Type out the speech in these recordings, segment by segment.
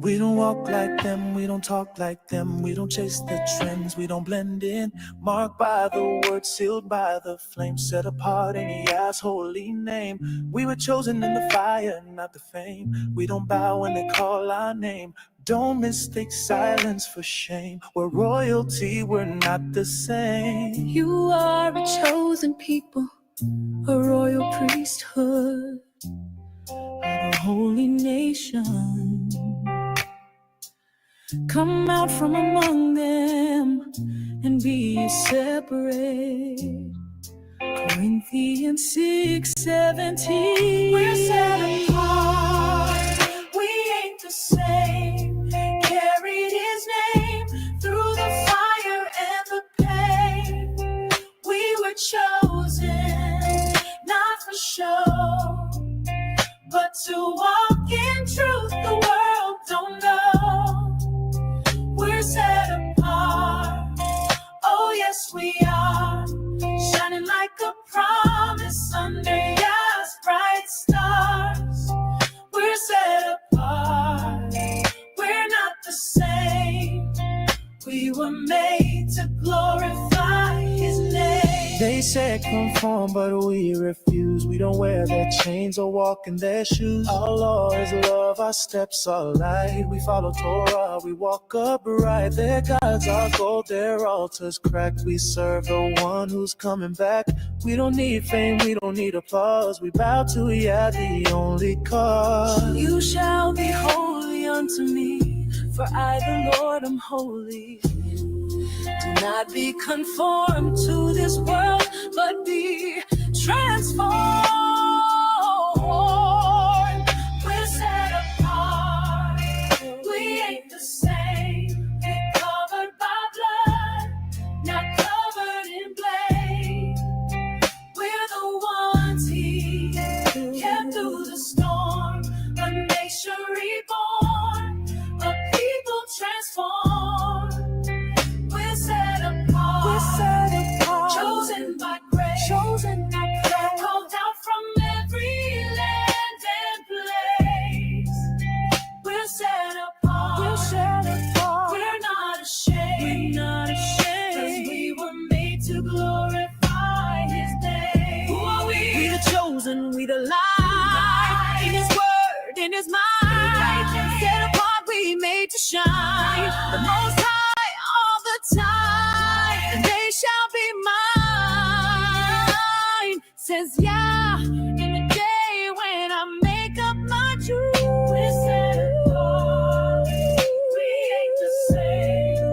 We don't walk like them, we don't talk like them, we don't chase the trends, we don't blend in. Marked by the word, sealed by the flame, set apart in Yah's holy name. We were chosen in the fire, not the fame. We don't bow when they call our name. Don't mistake silence for shame. We're royalty, we're not the same. You are a chosen people, a royal priesthood, a holy nation. Come out from among them and be separate. Corinthians 6:17. We're set apart, we ain't the same. Carried his name through the fire and the pain. We were chosen, not for show, but to walk in truth the world don't know. We're set apart, oh yes we are, shining like a promise under Yah's bright stars. We're set apart, we're not the same. We were made to glorify his name. They said conform, but we refuse. We don't wear their chains or walk in their shoes. Our law is love, our steps are light. We follow Torah, we walk upright. Their gods are gold, their altars cracked. We serve the one who's coming back. We don't need fame, we don't need applause. We bow to Yah, the only cause. You shall be holy unto me, for I the Lord am holy. Do not be conformed to this world, but be transformed. We're set apart, we ain't the same. Covered by blood, not covered in blame. We're the ones he kept through the storm, a nation reborn, a people transformed. Chosen by grace, chosen by grace, called out from every land and place. We're set apart, we're set apart. We're not ashamed, we're not ashamed, 'cause we were made to glorify his name. Who are we? We the chosen, we the light, in his word, in his mind. Set apart, we made to shine. The Most High all the time, and they shall be mine. Says yeah, in the day when I make up my truth. We're set apart, we ain't the same.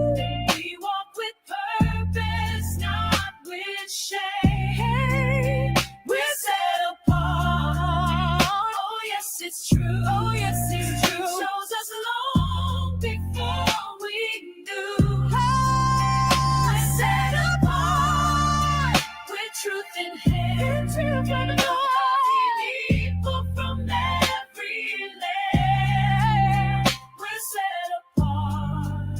We walk with purpose, not with shame. We're set apart, oh yes it's true, oh yes it's true. Chose us long before we knew. We're set apart, with truth in hand, truth from the Lord. People from every land. We're set apart,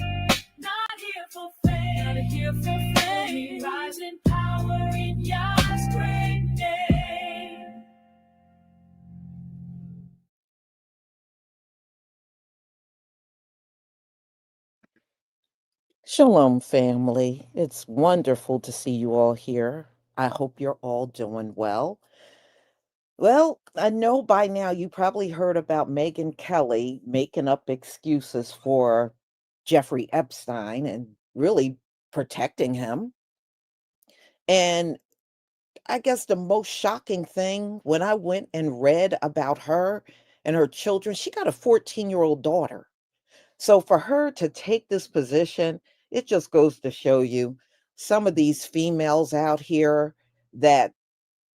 not here for fame, not here for fame. We rise in power in Yah's great name. Shalom, family. It's wonderful to see you all here. I hope you're all doing well. Well, I know by now you probably heard about Megyn Kelly making up excuses for Jeffrey Epstein and really protecting him. And I guess the most shocking thing when I went and read about her and her children, she got a 14-year-old daughter. So for her to take this position, it just goes to show you some of these females out here that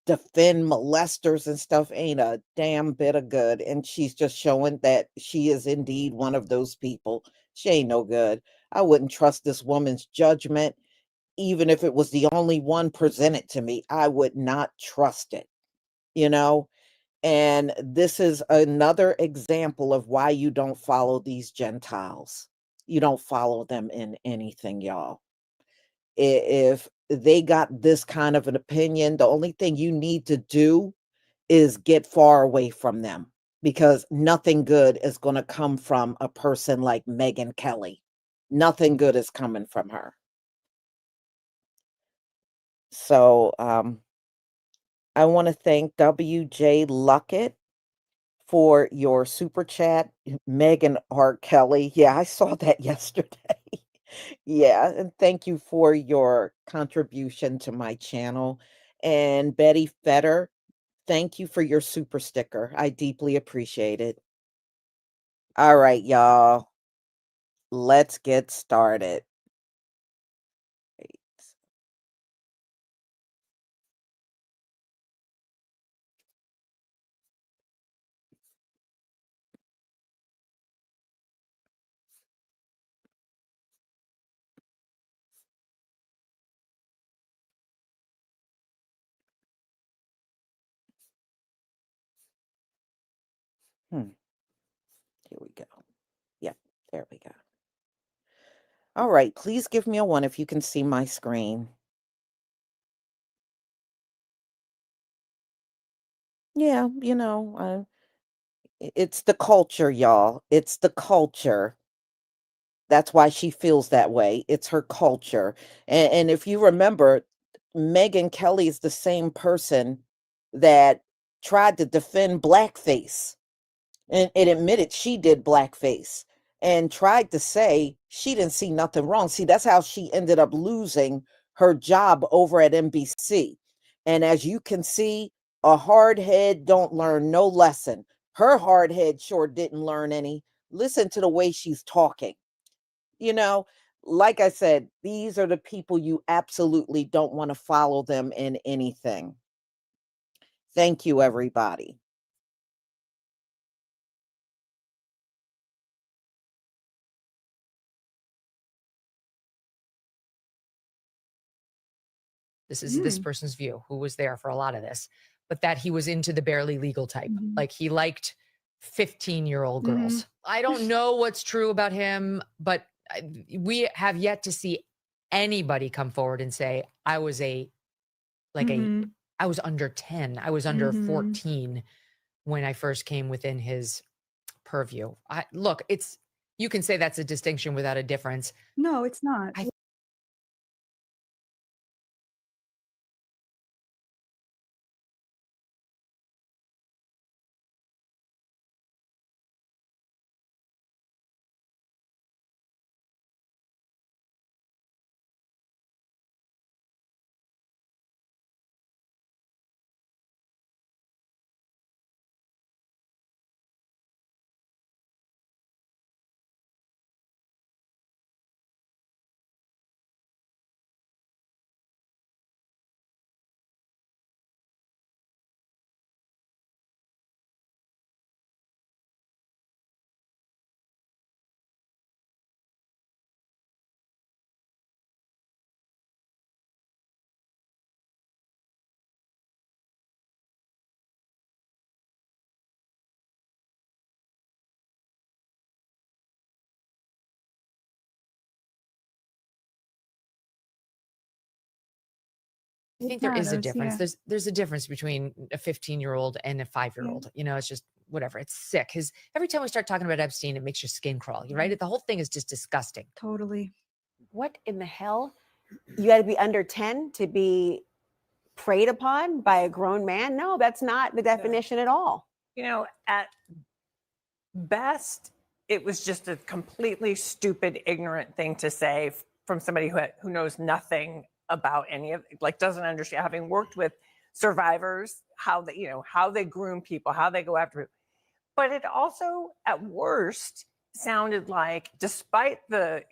defend molesters and stuff ain't a damn bit of good. And she's just showing that she is indeed one of those people. She ain't no good. I wouldn't trust this woman's judgment, even if it was the only one presented to me. I would not trust it, you know? And this is another example of why you don't follow these Gentiles. You don't follow them in anything, y'all. If they got this kind of an opinion, the only thing you need to do is get far away from them. because nothing good is going to come from a person like Megyn Kelly. Nothing good is coming from her. So I want to thank WJ Luckett for your super chat. Megan R. Kelly. Yeah, I saw that yesterday. Yeah, and thank you for your contribution to my channel. And Betty Fetter, thank you for your super sticker. I deeply appreciate it. All right, y'all. Let's get started. Wait. Hmm. Here we go. Yep, there we go. All right, please give me a 1 if you can see my screen. Yeah, it's the culture, y'all. It's the culture. That's why she feels that way. It's her culture. And if you remember, Megyn Kelly is the same person that tried to defend blackface and admitted she did blackface and tried to say she didn't see nothing wrong. See, that's how she ended up losing her job over at NBC. And as you can see, a hard head don't learn no lesson. Her hard head sure didn't learn any. Listen to the way she's talking. You know, like I said, these are the people you absolutely don't want to follow them in anything. Thank you, everybody. This is this person's view, who was there for a lot of this, but that he was into the barely legal type. Like he liked 15-year-old girls. I don't know what's true about him, but we have yet to see anybody come forward and say, I was I was under 10. I was under 14 when I first came within his purview. Look, you can say that's a distinction without a difference. No, it's not. I think there is a difference. There's a difference between a 15-year-old and a 5-year-old. You know, it's just whatever. It's sick. Every time we start talking about Epstein, it makes your skin crawl. You right? The whole thing is just disgusting. Totally. What in the hell? You got to be under 10 to be preyed upon by a grown man? No, that's not the definition at all. You know, at best, it was just a completely stupid, ignorant thing to say from somebody who knows nothing about any of, like, doesn't understand, having worked with survivors, how they groom people, how they go after it. But it also, at worst, sounded like, despite the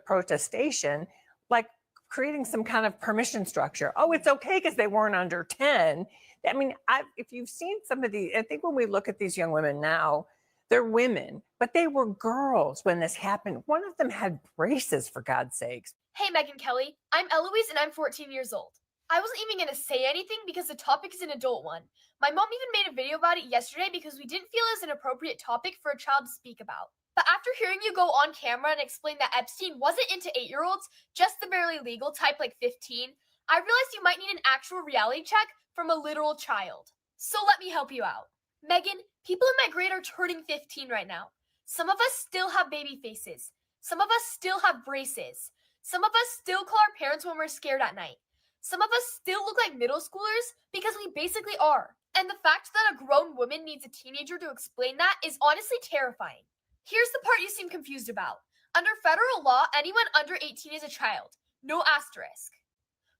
protestation, like creating some kind of permission structure. Oh, it's okay because they weren't under 10. I mean, if you've seen some of I think when we look at these young women now, they're women, but they were girls when this happened. One of them had braces, for God's sakes. Hey, Megyn Kelly. I'm Eloise and I'm 14 years old. I wasn't even going to say anything because the topic is an adult one. My mom even made a video about it yesterday because we didn't feel it was an appropriate topic for a child to speak about. But after hearing you go on camera and explain that Epstein wasn't into 8-year-olds, just the barely legal type like 15, I realized you might need an actual reality check from a literal child. So let me help you out. Megyn, People in my grade are turning 15 right now. Some of us still have baby faces. Some of us still have braces. Some of us still call our parents when we're scared at night. Some of us still look like middle schoolers because we basically are. And the fact that a grown woman needs a teenager to explain that is honestly terrifying. Here's the part you seem confused about. Under federal law, anyone under 18 is a child. No asterisk.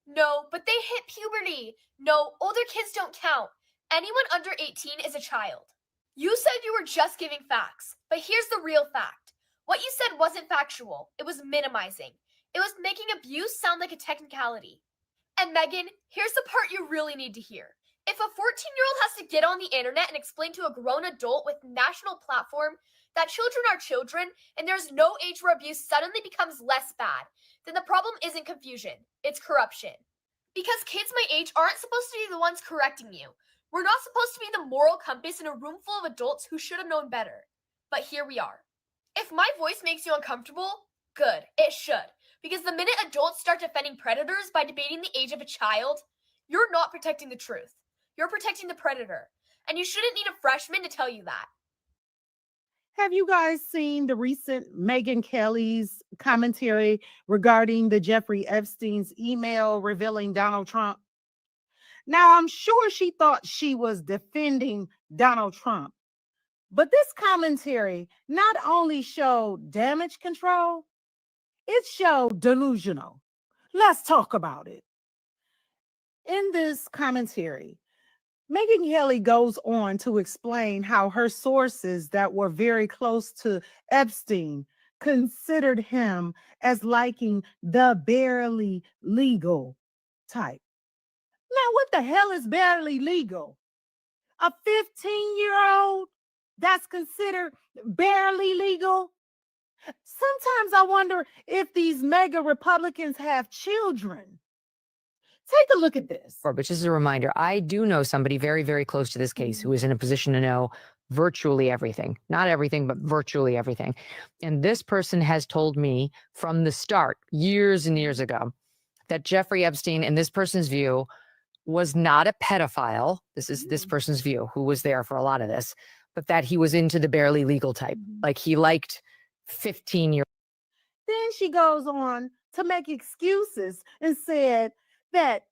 No, but they hit puberty. No, older kids don't count. Anyone under 18 is a child. You said you were just giving facts, but here's the real fact. What you said wasn't factual. It was minimizing. It was making abuse sound like a technicality. And Megyn, here's the part you really need to hear. If a 14-year-old has to get on the internet and explain to a grown adult with national platform that children are children and there's no age where abuse suddenly becomes less bad, then the problem isn't confusion, it's corruption. Because kids my age aren't supposed to be the ones correcting you. We're not supposed to be the moral compass in a room full of adults who should have known better. But here we are. If my voice makes you uncomfortable, good, it should. Because the minute adults start defending predators by debating the age of a child, you're not protecting the truth. You're protecting the predator. And you shouldn't need a freshman to tell you that. Have you guys seen the recent Megyn Kelly's commentary regarding the Jeffrey Epstein's email revealing Donald Trump? Now, I'm sure she thought she was defending Donald Trump, but this commentary not only showed damage control, it showed delusional. Let's talk about it. In this commentary, Megyn Kelly goes on to explain how her sources that were very close to Epstein considered him as liking the barely legal type. Now, what the hell is barely legal? A 15-year-old that's considered barely legal? Sometimes I wonder if these mega Republicans have children. Take a look at this. But just as a reminder, I do know somebody very, very close to this case who is in a position to know virtually everything. Not everything, but virtually everything. And this person has told me from the start, years and years ago, that Jeffrey Epstein, in this person's view, was not a pedophile. This is this person's view, who was there for a lot of this, but that he was into the barely legal type. Like he liked 15-year-olds. Then she goes on to make excuses and said that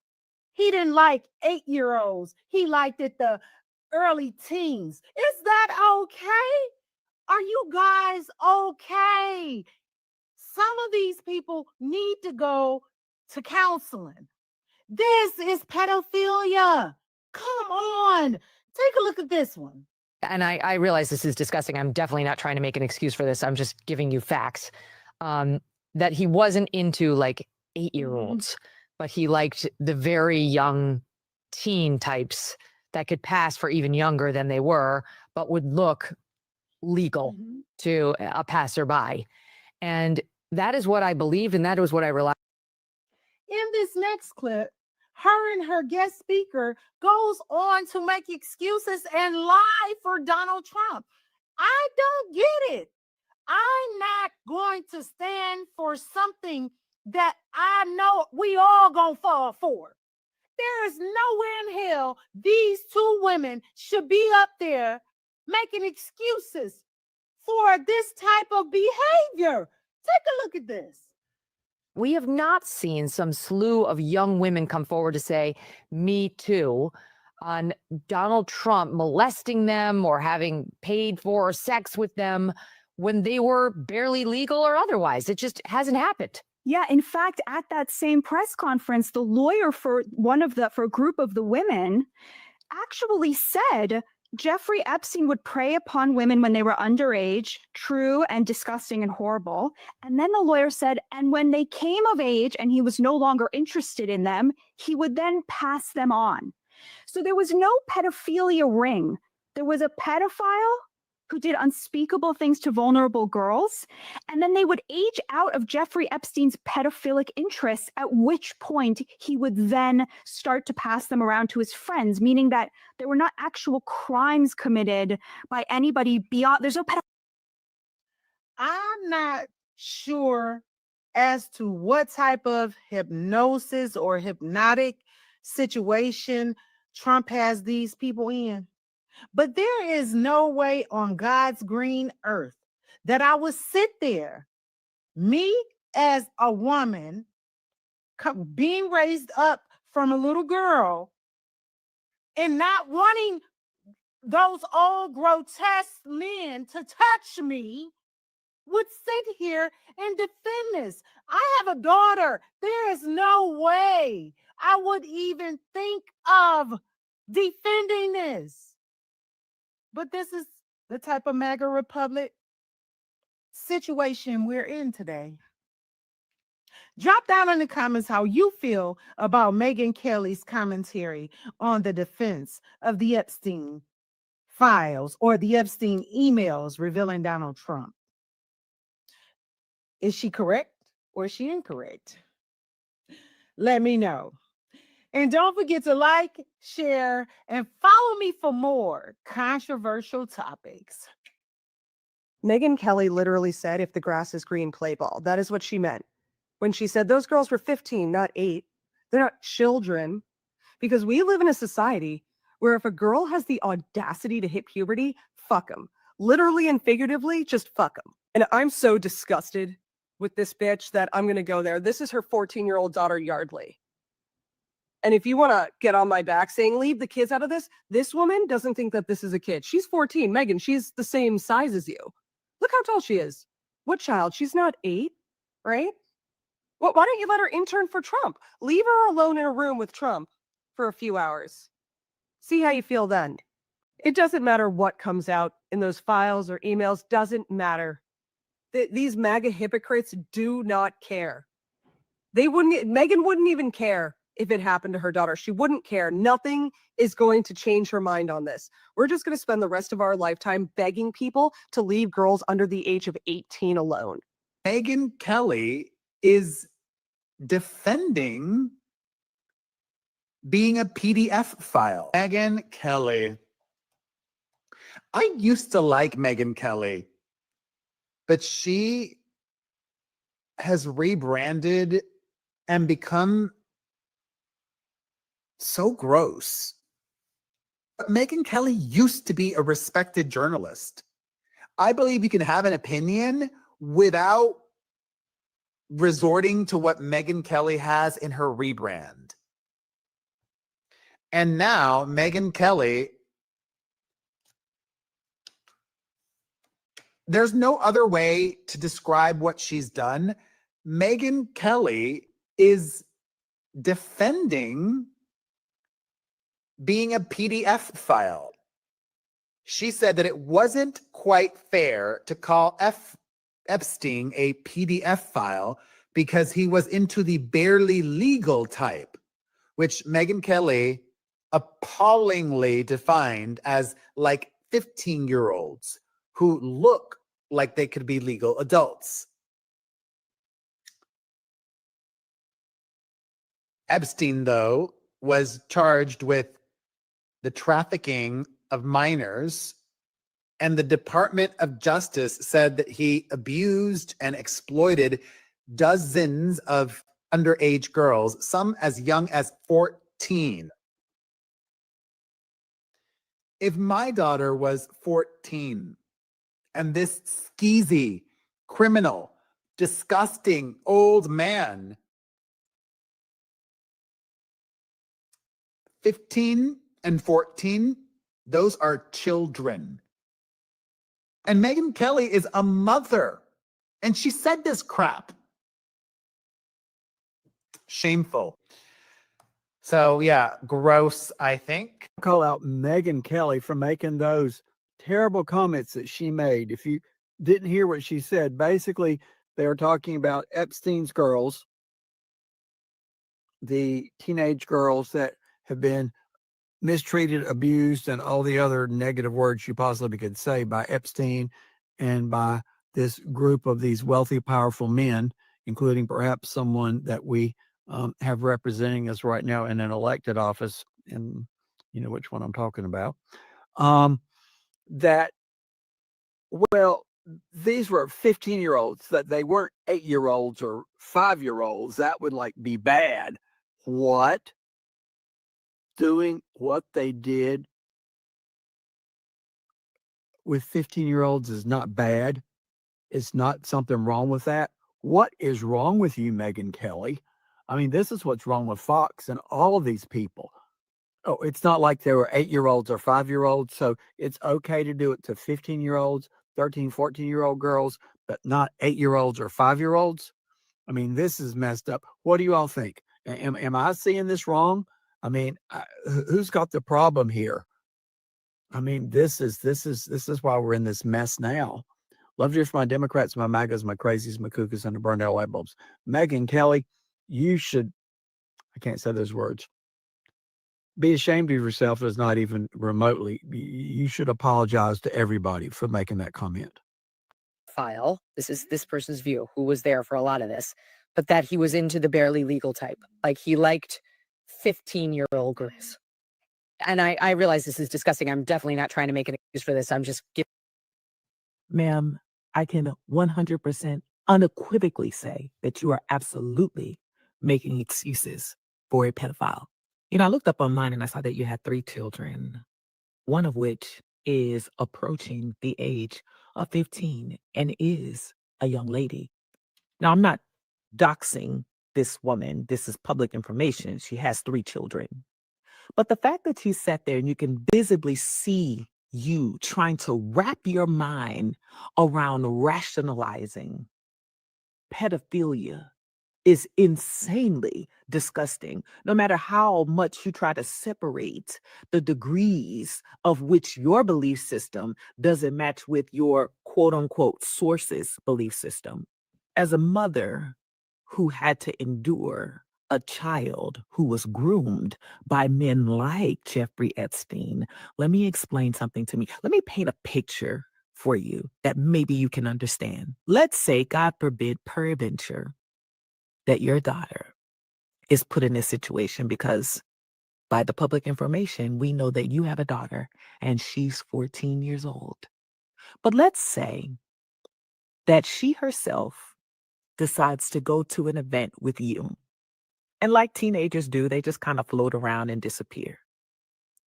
he didn't like 8-year-olds. He liked it the early teens. Is that okay? Are you guys okay? Some of these people need to go to counseling. This is pedophilia. Come on. Take a look at this one. And I realize this is disgusting. I'm definitely not trying to make an excuse for this. I'm just giving you facts. That he wasn't into like 8-year-olds, but he liked the very young teen types that could pass for even younger than they were, but would look legal to a passerby. And that is what I believed, and that was what I relied. In this next clip, her and her guest speaker goes on to make excuses and lie for Donald Trump. I don't get it. I'm not going to stand for something that I know we all gonna fall for. There is nowhere in hell these two women should be up there making excuses for this type of behavior. Take a look at this. We have not seen some slew of young women come forward to say, me too, on Donald Trump molesting them or having paid for sex with them when they were barely legal or otherwise. It just hasn't happened. Yeah, in fact, at that same press conference, the lawyer for a group of the women actually said Jeffrey Epstein would prey upon women when they were underage, true and disgusting and horrible. And then the lawyer said, and when they came of age and he was no longer interested in them, he would then pass them on. So there was no pedophilia ring. There was a pedophile who did unspeakable things to vulnerable girls, and then they would age out of Jeffrey Epstein's pedophilic interests, at which point he would then start to pass them around to his friends, meaning that there were not actual crimes committed by anybody beyond. There's no I'm not sure as to what type of hypnosis or hypnotic situation Trump has these people in. But there is no way on God's green earth that I would sit there, me as a woman, being raised up from a little girl, and not wanting those old grotesque men to touch me, would sit here and defend this. I have a daughter. There is no way I would even think of defending this. But this is the type of MAGA Republic situation we're in today. Drop down in the comments how you feel about Megyn Kelly's commentary on the defense of the Epstein files or the Epstein emails revealing Donald Trump. Is she correct or is she incorrect? Let me know. And don't forget to like, share, and follow me for more controversial topics. Megyn Kelly literally said, if the grass is green, play ball. That is what she meant. When she said those girls were 15, not 8, they're not children. Because we live in a society where if a girl has the audacity to hit puberty, fuck them. Literally and figuratively, just fuck them. And I'm so disgusted with this bitch that I'm going to go there. This is her 14-year-old daughter, Yardley. And if you want to get on my back saying, leave the kids out of this woman doesn't think that this is a kid. She's 14. Megyn, she's the same size as you. Look how tall she is. What child? She's not 8, right? Well, why don't you let her intern for Trump? Leave her alone in a room with Trump for a few hours. See how you feel then. It doesn't matter what comes out in those files or emails. Doesn't matter. These MAGA hypocrites do not care. Megyn wouldn't even care if it happened to her daughter. She wouldn't care. Nothing is going to change her mind on this. We're just going to spend the rest of our lifetime begging people to leave girls under the age of 18 alone. Megyn Kelly is defending being a PDF file. Megyn Kelly. I used to like Megyn Kelly, but she has rebranded and become so gross. But Megyn Kelly used to be a respected journalist. I believe you can have an opinion without resorting to what Megyn Kelly has in her rebrand. And now Megyn Kelly, there's no other way to describe what she's done. Megyn Kelly is defending being a PDF file. She said that it wasn't quite fair to call Epstein a PDF file because he was into the barely legal type, which Megyn Kelly appallingly defined as like 15-year-olds who look like they could be legal adults. Epstein, though, was charged with the trafficking of minors, and the Department of Justice said that he abused and exploited dozens of underage girls, some as young as 14. If my daughter was 14 and this skeezy, criminal, disgusting old man, 15 and 14, those are children. And Megyn Kelly is a mother, and she said this crap. Shameful. So yeah, gross, I think. Call out Megyn Kelly for making those terrible comments that she made. If you didn't hear what she said, basically they are talking about Epstein's girls, the teenage girls that have been mistreated, abused, and all the other negative words you possibly could say by Epstein and by this group of these wealthy, powerful men, including perhaps someone that we have representing us right now in an elected office, and you know which one I'm talking about. That, well, these were 15-year-olds, that they weren't 8-year-olds or 5-year-olds. That would like be bad. What? Doing what they did with 15-year-olds is not bad. It's not something wrong with that. What is wrong with you, Megyn Kelly? I mean, this is what's wrong with Fox and all of these people. Oh, it's not like there were 8-year-olds or 5-year-olds. So it's okay to do it to 15-year-olds, 13, 14-year-old girls, but not 8-year-olds or 5-year-olds. I mean, this is messed up. What do you all think? Am I seeing this wrong? I mean, who's got the problem here? I mean, this is why we're in this mess now. Love to hear from my Democrats, my MAGAs, my crazies, my cuckoos, and the burned out light bulbs. Megyn Kelly, you should, I can't say those words, be ashamed of yourself as not even remotely. You should apologize to everybody for making that comment. File. This is this person's view, who was there for a lot of this, but that he was into the barely legal type. Like he liked 15-year-old girls. And I realize this is disgusting. I'm definitely not trying to make an excuse for this. I'm just giving. Ma'am, I can 100% unequivocally say that you are absolutely making excuses for a pedophile. You know, I looked up online and I saw that you had 3 children, one of which is approaching the age of 15 and is a young lady. Now, I'm not doxing this woman. This is public information. She has 3 children. But the fact that you sat there and you can visibly see you trying to wrap your mind around rationalizing pedophilia is insanely disgusting. No matter how much you try to separate the degrees of which your belief system doesn't match with your quote unquote source's belief system. As a mother who had to endure a child who was groomed by men like Jeffrey Epstein, let me explain something to me. Let me paint a picture for you that maybe you can understand. Let's say, God forbid, peradventure, that your daughter is put in this situation because by the public information, we know that you have a daughter and she's 14 years old. But let's say that she herself decides to go to an event with you. And like teenagers do, they just kind of float around and disappear,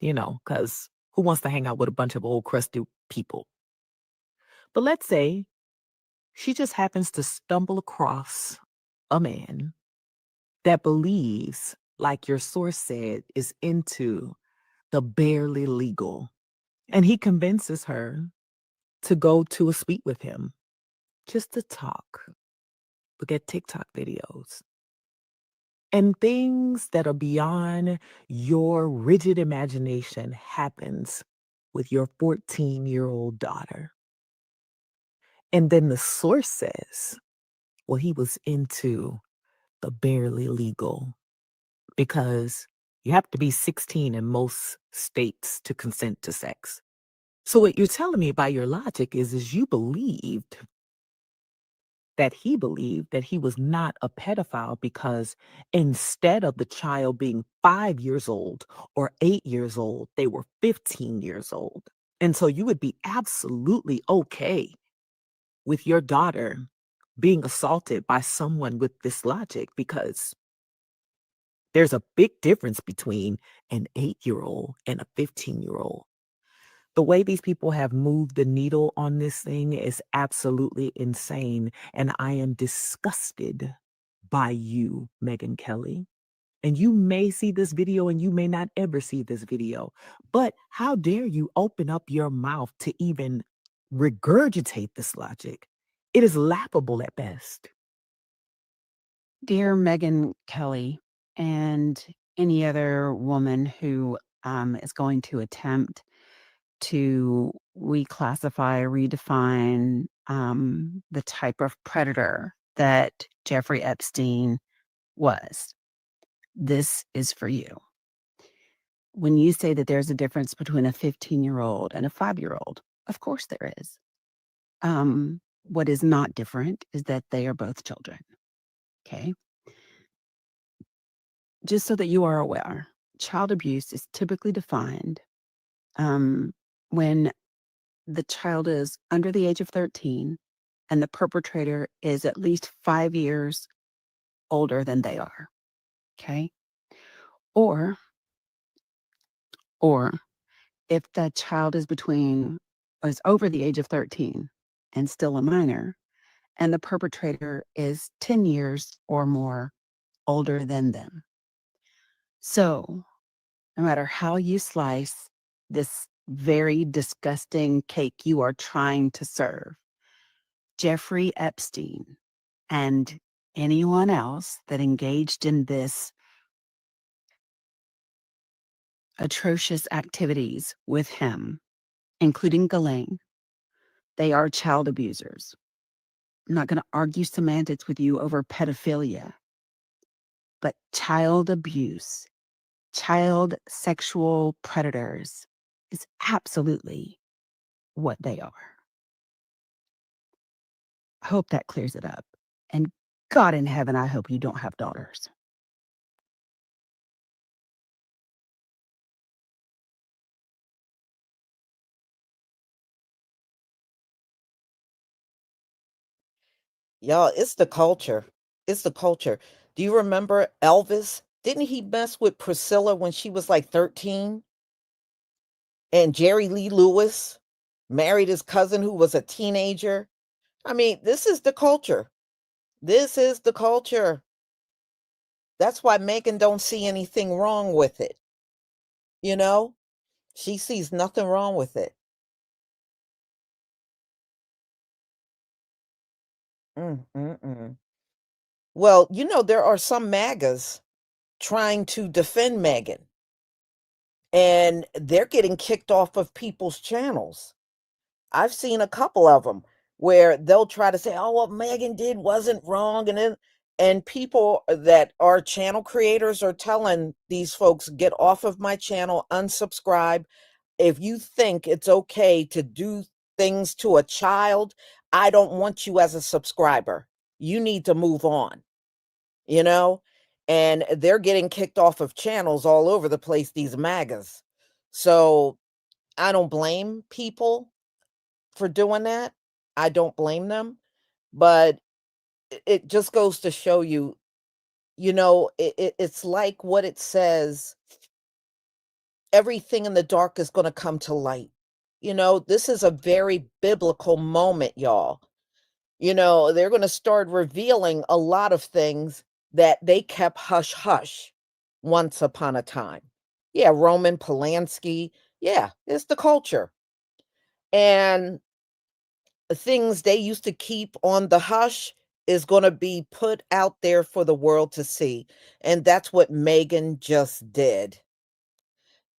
you know, because who wants to hang out with a bunch of old crusty people? But let's say she just happens to stumble across a man that believes, like your source said, is into the barely legal. And he convinces her to go to a suite with him just to talk, look at TikTok videos, and things that are beyond your rigid imagination happens with your 14-year-old daughter. And then the source says, well, he was into the barely legal because you have to be 16 in most states to consent to sex. So what you're telling me by your logic is you believed that he was not a pedophile because instead of the child being 5 years old or 8 years old, they were 15 years old. And so you would be absolutely okay with your daughter being assaulted by someone with this logic because there's a big difference between an 8-year-old and a 15-year-old. The way these people have moved the needle on this thing is absolutely insane. And I am disgusted by you, Megyn Kelly. And you may see this video and you may not ever see this video. But how dare you open up your mouth to even regurgitate this logic? It is laughable at best. Dear Megyn Kelly and any other woman who is going to attempt to reclassify, redefine the type of predator that Jeffrey Epstein was, this is for you. When you say that there's a difference between a 15-year-old and a 5-year-old, of course there is. What is not different is that they are both children. Okay. Just so that you are aware, child abuse is typically defined when the child is under the age of 13 and the perpetrator is at least 5 years older than they are. Okay. Or if the child is between is over the age of 13 and still a minor, and the perpetrator is 10 years or more older than them. So, no matter how you slice this very disgusting cake you are trying to serve, Jeffrey Epstein and anyone else that engaged in this atrocious activities with him, including Ghislaine, they are child abusers. I'm not going to argue semantics with you over pedophilia, but child abuse, child sexual predators is absolutely what they are. I hope that clears it up. And God in heaven, I hope you don't have daughters. Y'all, it's the culture. It's the culture. Do you remember Elvis? Didn't he mess with Priscilla when she was like 13? And Jerry Lee Lewis married his cousin who was a teenager. I mean, this is the culture. This is the culture. That's why Megan don't see anything wrong with it. You know? She sees nothing wrong with it. Mm, mm, mm. Well, there are some MAGAs trying to defend Megan, and they're getting kicked off of people's channels. I've seen a couple of them where they'll try to say, "Oh, what Megan did wasn't wrong," and people that are channel creators are telling these folks, "Get off of my channel, unsubscribe. If you think it's okay to do things to a child, I don't want you as a subscriber. You need to move on." You know? And they're getting kicked off of channels all over the place, these MAGAs. So I don't blame people for doing that. I don't blame them. But it just goes to show you, it's like what it says, everything in the dark is going to come to light. This is a very biblical moment, y'all. They're going to start revealing a lot of things that they kept hush hush once upon a time. Yeah, Roman Polanski. Yeah, it's the culture. And things they used to keep on the hush is going to be put out there for the world to see. And that's what Megan just did.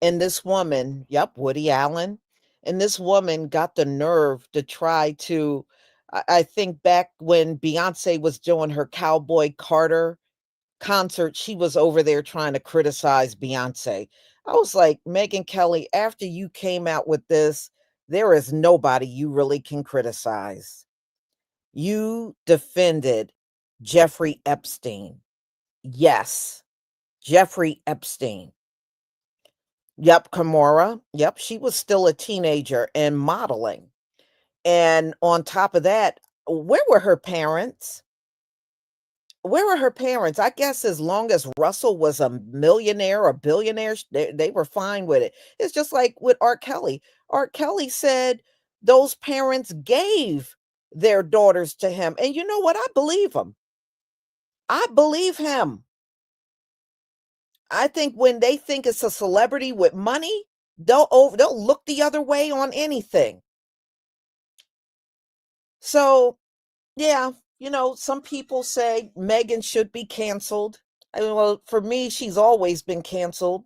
And this woman, yep, Woody Allen, and this woman got the nerve to try to, I think back when Beyonce was doing her Cowboy Carter concert, she was over there trying to criticize Beyonce. I was like, Megyn Kelly, after you came out with this, there is nobody you really can criticize. You defended Jeffrey Epstein. Yes, Jeffrey Epstein. Yep, Cabrera. Yep, she was still a teenager and modeling. And on top of that, where were her parents? Where were her parents? I guess as long as Russell was a millionaire or billionaire, they were fine with it. It's just like with Art Kelly. Art Kelly said those parents gave their daughters to him. And you know what? I believe him. I believe him. I think when they think it's a celebrity with money, they'll look the other way on anything. So, yeah, some people say Megan should be canceled. I mean, well, for me, she's always been canceled.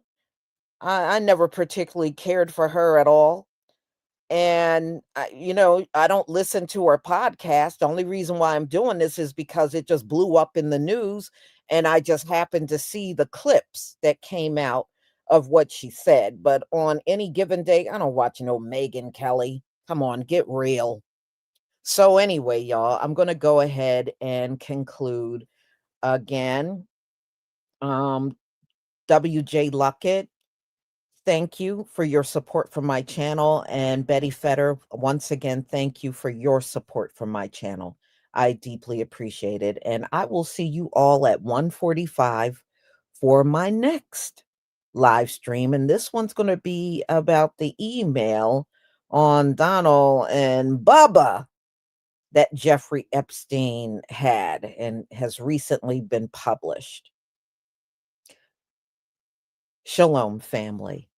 I never particularly cared for her at all. And, I don't listen to her podcast. The only reason why I'm doing this is because it just blew up in the news. And I just happened to see the clips that came out of what she said. But on any given day, I don't watch no Megyn Kelly. Come on, get real. So anyway, y'all, I'm going to go ahead and conclude again. WJ Luckett, thank you for your support for my channel. And Betty Fetter, once again, thank you for your support for my channel. I deeply appreciate it. And I will see you all at 1:45 for my next live stream. And this one's going to be about the email on Donald and Bubba that Jeffrey Epstein had and has recently been published. Shalom, family.